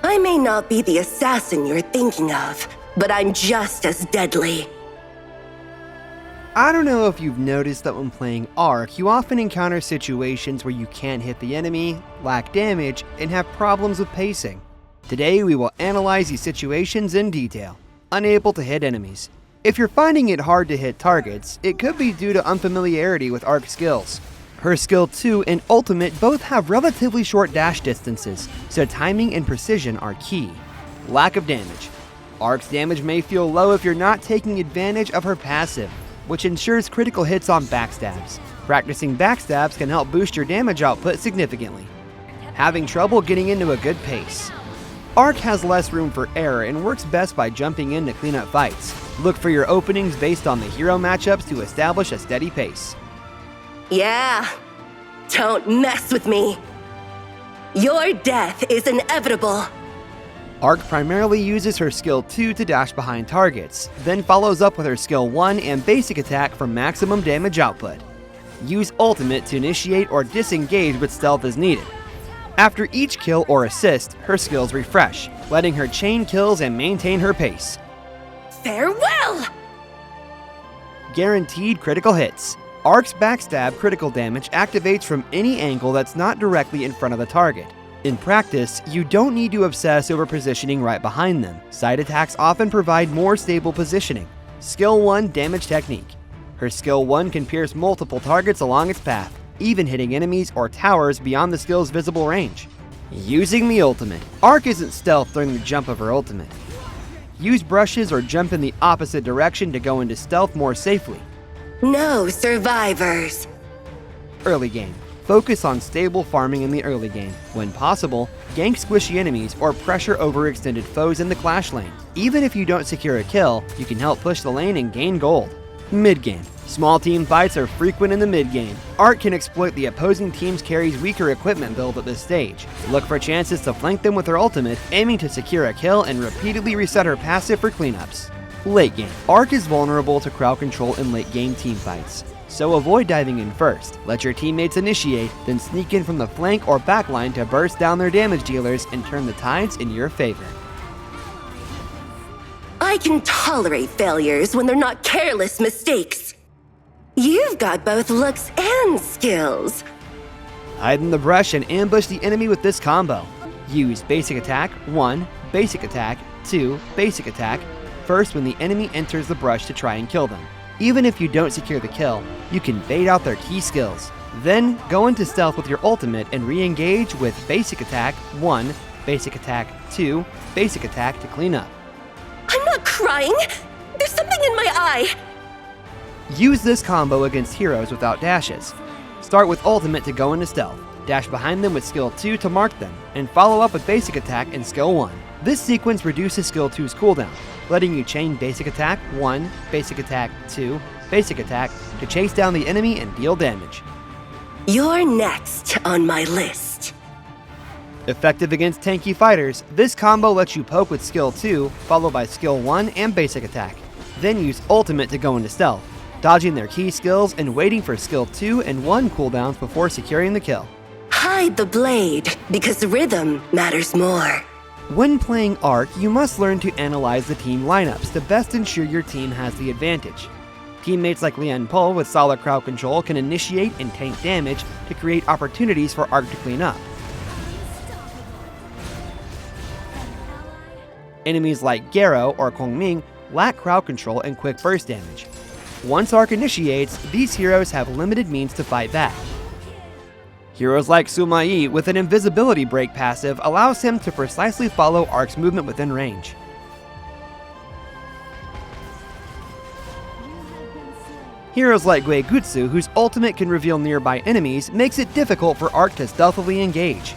I may not be the assassin you're thinking of, but I'm just as deadly. I don't know if you've noticed that when playing Arke, you often encounter situations where you can't hit the enemy, lack damage, and have problems with pacing. Today we will analyze these situations in detail. Unable to hit enemies. If you're finding it hard to hit targets, it could be due to unfamiliarity with Arke's skills. Her skill 2 and ultimate both have relatively short dash distances, so timing and precision are key. Lack of damage. Arke's damage may feel low if you're not taking advantage of her passive, which ensures critical hits on backstabs. Practicing backstabs can help boost your damage output significantly. Having trouble getting into a good pace. Arke has less room for error and works best by jumping in to clean up fights. Look for your openings based on the hero matchups to establish a steady pace. Yeah, don't mess with me. Your death is inevitable. Arke primarily uses her skill 2 to dash behind targets, then follows up with her skill 1 and basic attack for maximum damage output. Use ultimate to initiate or disengage with stealth as needed. After each kill or assist, her skills refresh, letting her chain kills and maintain her pace. Farewell! Guaranteed critical hits. Arke's backstab critical damage activates from any angle that's not directly in front of the target. In practice, you don't need to obsess over positioning right behind them. Side attacks often provide more stable positioning. Skill 1 Damage Technique. Her Skill 1 can pierce multiple targets along its path, even hitting enemies or towers beyond the skill's visible range. Using the ultimate. Arke isn't stealth during the jump of her ultimate. Use brushes or jump in the opposite direction to go into stealth more safely. No survivors. Early game. Focus on stable farming in the early game. When possible, gank squishy enemies or pressure overextended foes in the clash lane. Even if you don't secure a kill, you can help push the lane and gain gold. Mid-game. Small team fights are frequent in the mid-game. Arke can exploit the opposing team's carry's weaker equipment build at this stage. Look for chances to flank them with her ultimate, aiming to secure a kill and repeatedly reset her passive for cleanups. Late game. Arke is vulnerable to crowd control in late game teamfights, so avoid diving in first. Let your teammates initiate, then sneak in from the flank or backline to burst down their damage dealers and turn the tides in your favor. I can tolerate failures when they're not careless mistakes. You've got both looks and skills. Hide in the brush and ambush the enemy with this combo. Use basic attack 1, basic attack 2, basic attack first when the enemy enters the brush to try and kill them. Even if you don't secure the kill, you can bait out their key skills. Then go into stealth with your ultimate and re-engage with basic attack 1, basic attack 2, basic attack to clean up. I'm not crying. There's something in my eye. Use this combo against heroes without dashes. Start with ultimate to go into stealth, dash behind them with skill 2 to mark them, and follow up with basic attack and skill 1. This sequence reduces skill 2's cooldown, letting you chain basic attack 1, basic attack 2, basic attack to chase down the enemy and deal damage. You're next on my list. Effective against tanky fighters, this combo lets you poke with skill 2, followed by skill 1 and basic attack. Then use ultimate to go into stealth, dodging their key skills and waiting for skill 2 and 1 cooldowns before securing the kill. Hide the blade, because rhythm matters more. When playing Arke, you must learn to analyze the team lineups to best ensure your team has the advantage. Teammates like Lian Po with solid crowd control can initiate and tank damage to create opportunities for Arke to clean up. Enemies like 𝐀𝐫𝐤𝐞 or Kongming lack crowd control and quick burst damage. Once Arke initiates, these heroes have limited means to fight back. Heroes like Sima Yi with an invisibility break passive allows him to precisely follow Arke's movement within range. Heroes like 𝐸𝐴 whose ultimate can reveal nearby enemies, makes it difficult for Arke to stealthily engage.